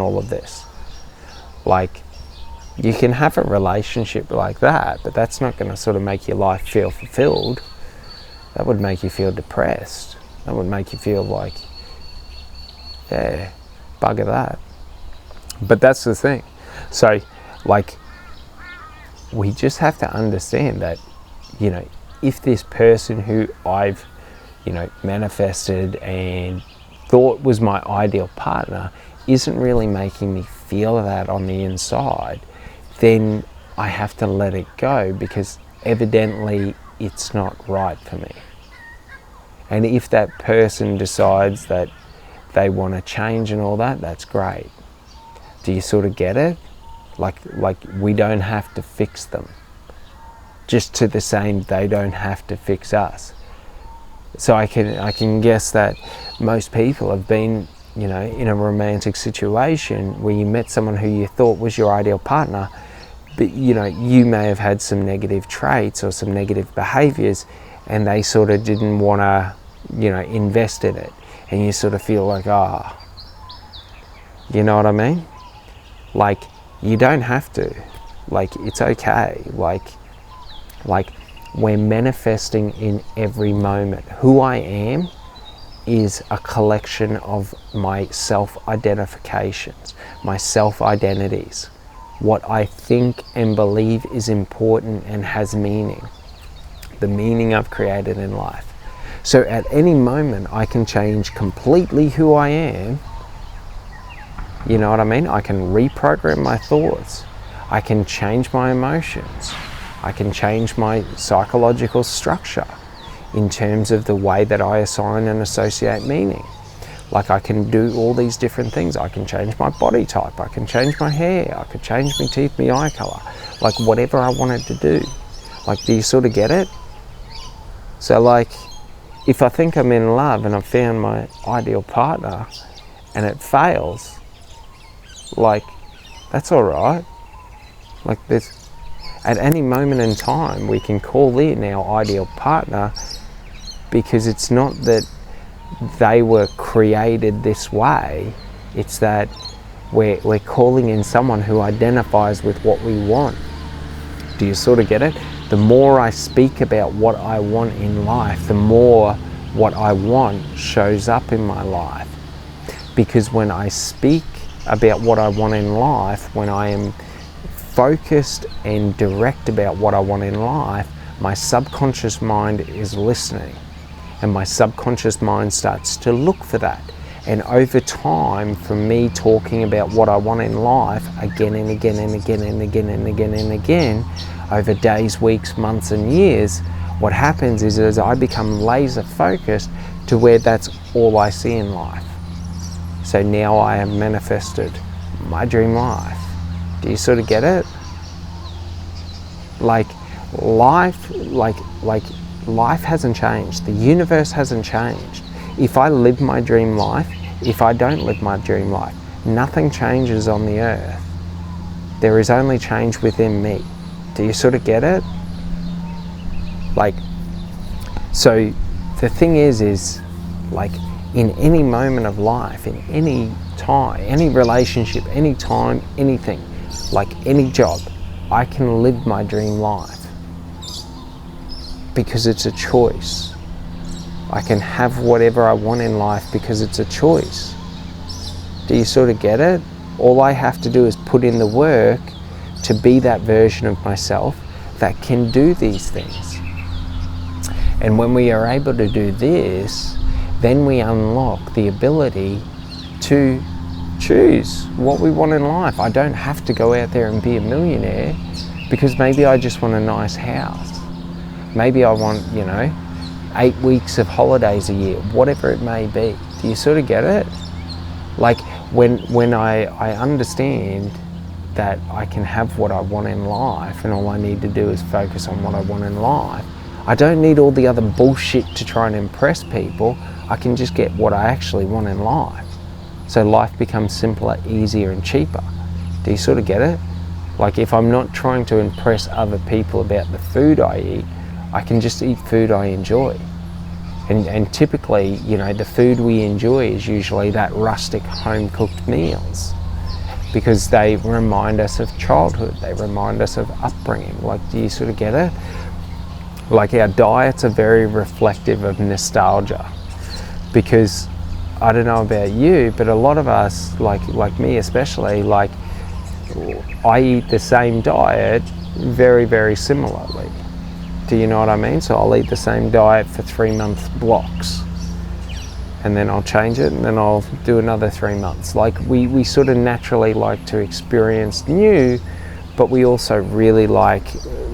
all of this. Like, you can have a relationship like that, but that's not going to sort of make your life feel fulfilled. That would make you feel depressed. That would make you feel like, yeah, bugger that. But that's the thing. So, like, we just have to understand that, you know, if this person who I've, you know, manifested and thought was my ideal partner isn't really making me feel that on the inside, then I have to let it go, because evidently it's not right for me. And if that person decides that they want to change and all that, that's great. Do you sort of get it? Like we don't have to fix them. Just to the same, they don't have to fix us. So I can guess that most people have been, you know, in a romantic situation where you met someone who you thought was your ideal partner, but, you know, you may have had some negative traits or some negative behaviors, and they sort of didn't want to, you know, invest in it, and you sort of feel like, you know what I mean? Like, you don't have to. Like, it's okay. Like we're manifesting in every moment. Who I am is a collection of my self-identifications, my self-identities, what I think and believe is important and has meaning, the meaning I've created in life. So at any moment I can change completely who I am. You know what I mean? I can reprogram my thoughts. I can change my emotions. I can change my psychological structure in terms of the way that I assign and associate meaning. Like, I can do all these different things. I can change my body type. I can change my hair. I could change my teeth, my eye colour. Like, whatever I wanted to do. Like, do you sort of get it? So, like, if I think I'm in love and I've found my ideal partner and it fails, like, that's all right. Like, at any moment in time, we can call in our ideal partner, because it's not that they were created this way. It's that we're calling in someone who identifies with what we want. Do you sort of get it? The more I speak about what I want in life, the more what I want shows up in my life. Because when I speak about what I want in life, when I am focused and direct about what I want in life, my subconscious mind is listening, and my subconscious mind starts to look for that. And over time, from me talking about what I want in life again and again and again and again and again and again, over days, weeks, months and years, what happens is as I become laser focused to where that's all I see in life. So now I have manifested my dream life. Do you sort of get it? Like, life hasn't changed. The universe hasn't changed. If I live my dream life, if I don't live my dream life, nothing changes on the earth. There is only change within me. Do you sort of get it? Like, so the thing is like, in any moment of life, in any time, any relationship, any time, anything, like any job, I can live my dream life because it's a choice. I can have whatever I want in life because it's a choice. Do you sort of get it? All I have to do is put in the work to be that version of myself that can do these things. And when we are able to do this, then we unlock the ability to choose what we want in life. I don't have to go out there and be a millionaire, because maybe I just want a nice house. Maybe I want, 8 weeks of holidays a year, whatever it may be. Do you sort of get it? Like, when I understand that I can have what I want in life, and all I need to do is focus on what I want in life, I don't need all the other bullshit to try and impress people. I can just get what I actually want in life. So life becomes simpler, easier and cheaper. Do you sort of get it? Like, if I'm not trying to impress other people about the food I eat, I can just eat food I enjoy. And typically, the food we enjoy is usually that rustic home-cooked meals. because they remind us of childhood, they remind us of upbringing. Like, do you sort of get it? Like, our diets are very reflective of nostalgia, because I don't know about you, but a lot of us, like me especially, like, I eat the same diet very, very similarly. Do you know what I mean? So I'll eat the same diet for 3-month blocks, and then I'll change it, and then I'll do another 3 months. Like, we sort of naturally like to experience new, but we also really like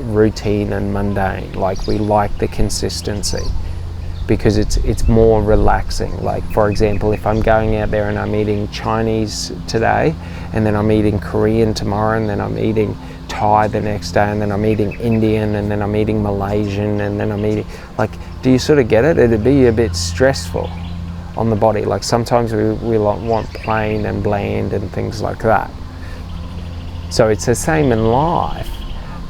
routine and mundane. Like, we like the consistency because it's more relaxing. Like, for example, if I'm going out there and I'm eating Chinese today, and then I'm eating Korean tomorrow, and then I'm eating Thai the next day, and then I'm eating Indian, and then I'm eating Malaysian, and then I'm eating, like, do you sort of get it? It'd be a bit stressful on the body. Like, sometimes we want plain and bland and things like that. So it's the same in life,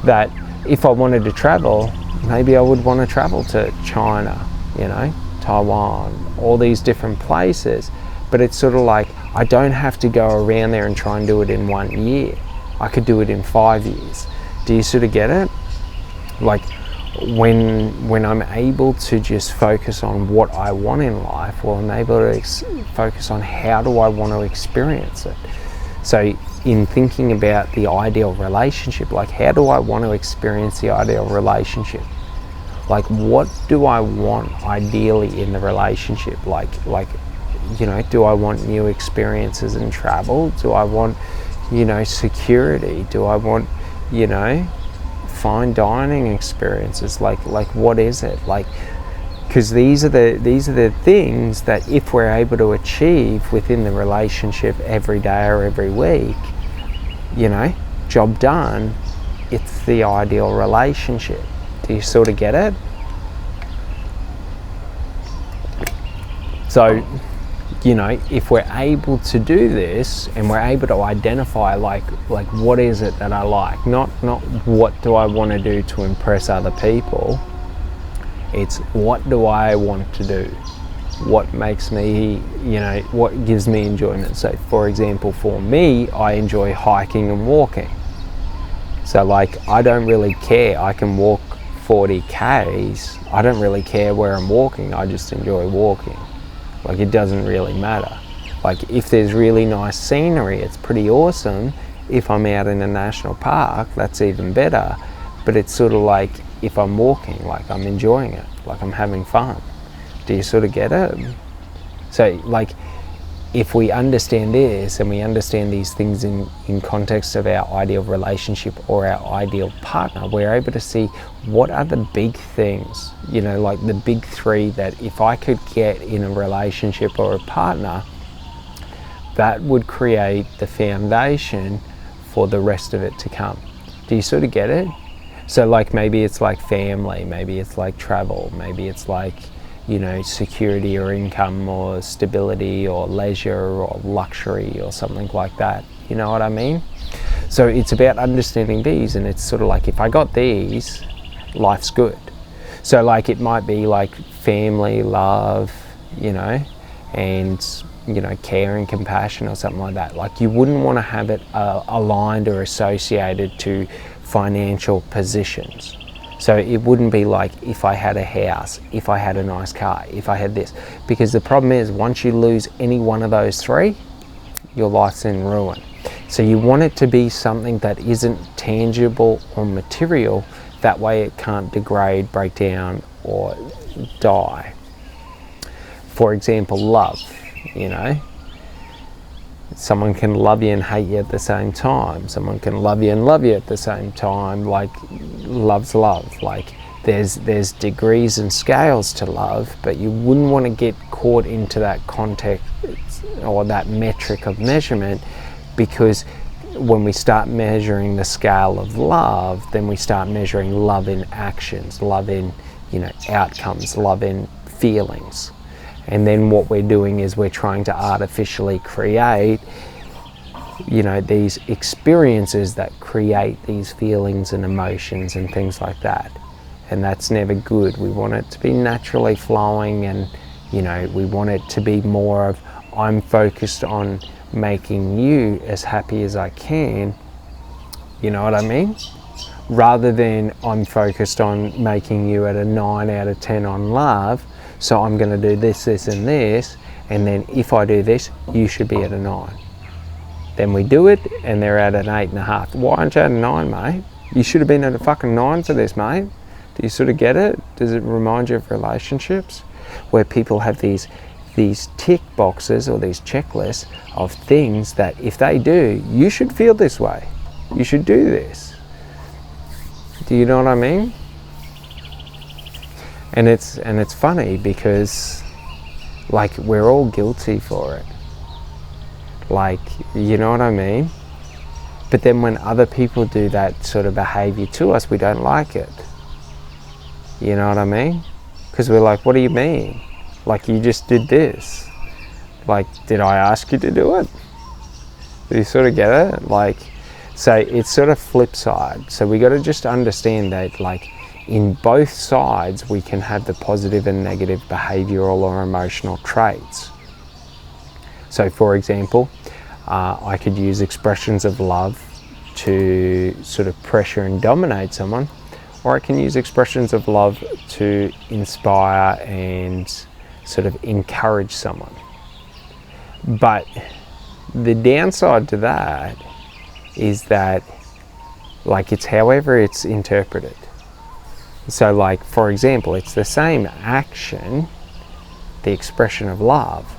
that if I wanted to travel, maybe I would want to travel to China, you know, Taiwan, all these different places. But it's sort of like, I don't have to go around there and try and do it in 1 year. I could do it in 5 years. Do you sort of get it? Like, when I'm able to just focus on what I want in life, well, I'm able to focus on how do I want to experience it. So in thinking about the ideal relationship, like, how do I want to experience the ideal relationship? Like, what do I want ideally in the relationship? Like, you know, do I want new experiences and travel? Do I want, you know, security? Do I want, you know, fine dining experiences? Like what is it? Like, because these are the things that if we're able to achieve within the relationship every day or every week, you know, job done, it's the ideal relationship. Do you sort of get it? So, you know, if we're able to do this and we're able to identify like what is it that I like, not what do I want to do to impress other people, it's what do I want to do, what makes me, you know, what gives me enjoyment. So for example, for me, I enjoy hiking and walking. So like, I don't really care, I can walk 40 k's, I don't really care where I'm walking, I just enjoy walking. Like, it doesn't really matter. Like, if there's really nice scenery, it's pretty awesome. If I'm out in a national park, that's even better. But it's sort of like, if I'm walking, like, I'm enjoying it, like, I'm having fun. Do you sort of get it? So like, if we understand this and we understand these things in context of our ideal relationship or our ideal partner, we're able to see what are the big things, you know, like the big three that if I could get in a relationship or a partner, that would create the foundation for the rest of it to come. Do you sort of get it? So like, maybe it's like family, maybe it's like travel, maybe it's like, you know, security or income or stability or leisure or luxury or something like that. You know what I mean? So it's about understanding these, and it's sort of like, if I got these, life's good. So like, it might be like family, love, you know, and, you know, care and compassion or something like that. Like, you wouldn't want to have it aligned or associated to financial positions. So it wouldn't be like, if I had a house, if I had a nice car, if I had this. Because the problem is, once you lose any one of those three, your life's in ruin. So you want it to be something that isn't tangible or material. That way it can't degrade, break down, or die. For example, love, you know. Someone can love you and hate you at the same time. Someone can love you and love you at the same time. Like, love's love. Like, there's degrees and scales to love, but you wouldn't want to get caught into that context or that metric of measurement, because when we start measuring the scale of love, then we start measuring love in actions, love in, you know, outcomes, love in feelings. And then what we're doing is we're trying to artificially create, you know, these experiences that create these feelings and emotions and things like that. And that's never good. We want it to be naturally flowing, and, you know, we want it to be more of, I'm focused on making you as happy as I can, you know what I mean? Rather than I'm focused on making you at a 9 out of 10 on love, so I'm going to do this, this and this, and then if I do this, you should be at a 9. Then we do it and they're at an 8.5. Why aren't you at a 9, mate? You should have been at a fucking 9 for this, mate. Do you sort of get it? Does it remind you of relationships where people have these tick boxes or these checklists of things that if they do, you should feel this way. You should do this. Do you know what I mean? And it's funny because like we're all guilty for it. Like, you know what I mean? But then when other people do that sort of behavior to us, we don't like it. You know what I mean? Because we're like, what do you mean? Like, you just did this. Like, did I ask you to do it? Do you sort of get it? Like, so it's sort of flip side. So we got to just understand that, like, in both sides, we can have the positive and negative behavioral or emotional traits. So, for example, I could use expressions of love to sort of pressure and dominate someone, or I can use expressions of love to inspire and sort of encourage someone. But the downside to that is that, like, it's however it's interpreted. So, like, for example, it's the same action, the expression of love,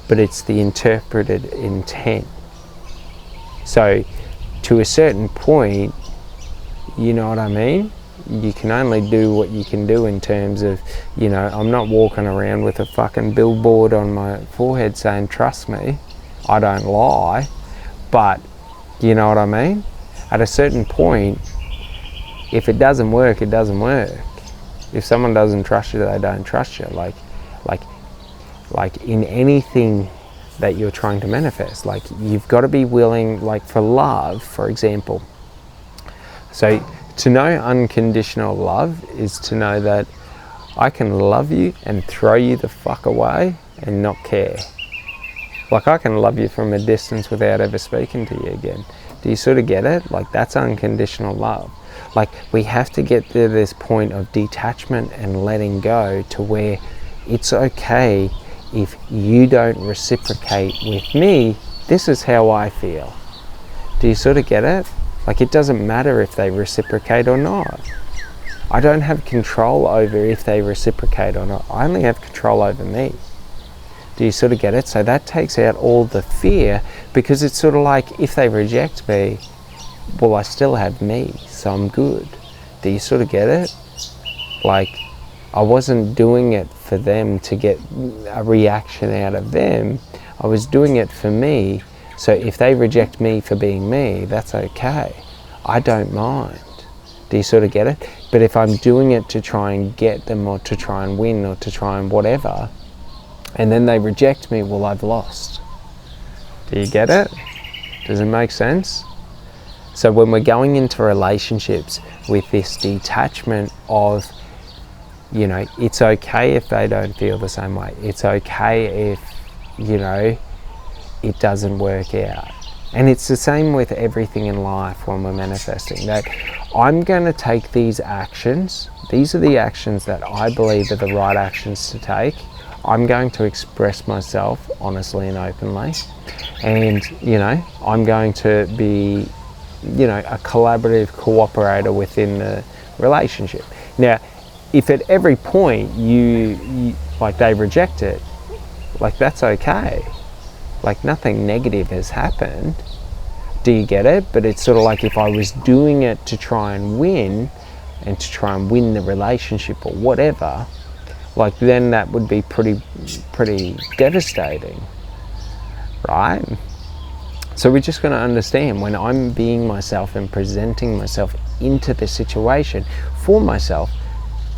but it's the interpreted intent. So, to a certain point, you know what I mean? You can only do what you can do in terms of, you know, I'm not walking around with a fucking billboard on my forehead saying, trust me, I don't lie. But, you know what I mean? At a certain point, if it doesn't work, it doesn't work. If someone doesn't trust you, they don't trust you. Like in anything that you're trying to manifest, like, you've got to be willing, like for love, for example. So to know unconditional love is to know that I can love you and throw you the fuck away and not care. Like, I can love you from a distance without ever speaking to you again. Do you sort of get it? Like, that's unconditional love. Like, we have to get to this point of detachment and letting go to where it's okay if you don't reciprocate with me. This is how I feel. Do you sort of get it? Like, it doesn't matter if they reciprocate or not. I don't have control over if they reciprocate or not. I only have control over me. Do you sort of get it? So that takes out all the fear, because it's sort of like, if they reject me, well, I still have me, so I'm good. Do you sort of get it? Like, I wasn't doing it for them to get a reaction out of them. I was doing it for me. So if they reject me for being me, that's okay. I don't mind. Do you sort of get it? But if I'm doing it to try and get them, or to try and win, or to try and whatever, and then they reject me, well, I've lost. Do you get it? Does it make sense? So when we're going into relationships with this detachment of, you know, it's okay if they don't feel the same way. It's okay if, you know, it doesn't work out. And it's the same with everything in life when we're manifesting, that I'm going to take these actions. These are the actions that I believe are the right actions to take. I'm going to express myself honestly and openly. And, you know, I'm going to be, you know, a collaborative cooperator within the relationship. Now, if at every point you like, they reject it, like, that's okay. Like, nothing negative has happened. Do you get it? But it's sort of like, if I was doing it to try and win, and to try and win the relationship or whatever, like, then that would be pretty devastating, right? So we're just going to understand, when I'm being myself and presenting myself into the situation for myself,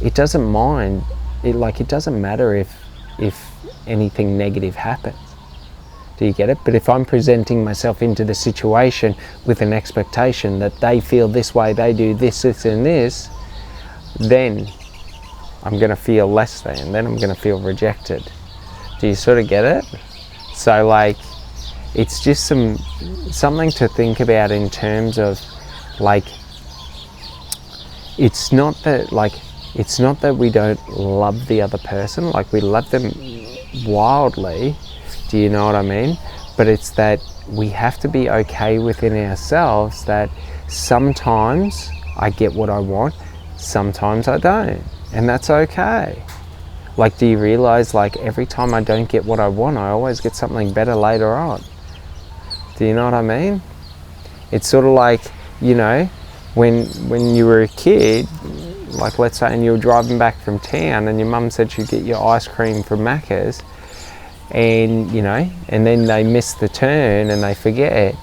it doesn't mind. It doesn't matter if anything negative happens. Do you get it? But if I'm presenting myself into the situation with an expectation that they feel this way, they do this, this, and this, then I'm going to feel less than. Then I'm going to feel rejected. Do you sort of get it? So, like, it's just something to think about in terms of like, it's not that we don't love the other person, like we love them wildly, do you know what I mean? But it's that we have to be okay within ourselves that sometimes I get what I want, sometimes I don't, and that's okay. Like, do you realize, like, every time I don't get what I want, I always get something better later on? Do you know what I mean? It's sort of like, you know, when you were a kid, like let's say, and you were driving back from town and your mum said she'd get your ice cream from Macca's, and you know, and then they miss the turn and they forget,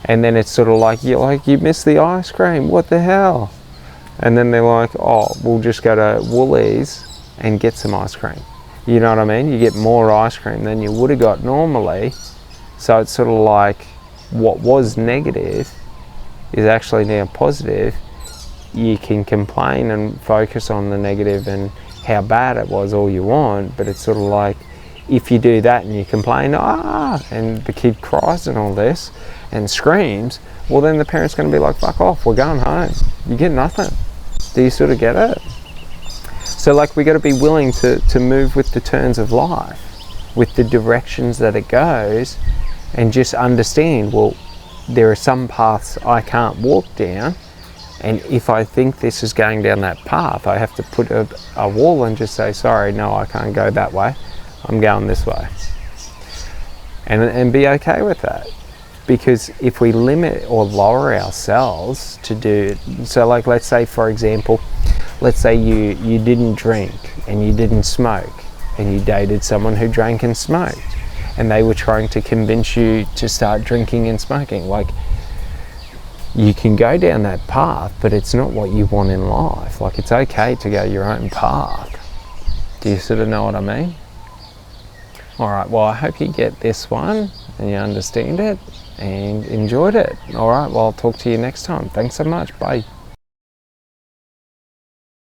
and then it's sort of like, you missed the ice cream, what the hell? And then they're like, oh, we'll just go to Woolies and get some ice cream. You know what I mean? You get more ice cream than you would have got normally. So it's sort of like, what was negative is actually now positive. You can complain and focus on the negative and how bad it was all you want, but it's sort of like, if you do that and you complain, and the kid cries and all this and screams, well then the parent's going to be like, fuck off, we're going home. You get nothing. Do you sort of get it? So like, we got to be willing to move with the turns of life, with the directions that it goes, and just understand, well, there are some paths I can't walk down, and if I think this is going down that path, I have to put a wall and just say, sorry, no, I can't go that way, I'm going this way, and be okay with that. Because if we limit or lower ourselves to do, so like, let's say for example, let's say you didn't drink and you didn't smoke, and you dated someone who drank and smoked, and they were trying to convince you to start drinking and smoking. Like, you can go down that path, but it's not what you want in life. Like, it's okay to go your own path. Do you sort of know what I mean? Alright, well, I hope you get this one and you understand it and enjoyed it. Alright, well, I'll talk to you next time. Thanks so much. Bye.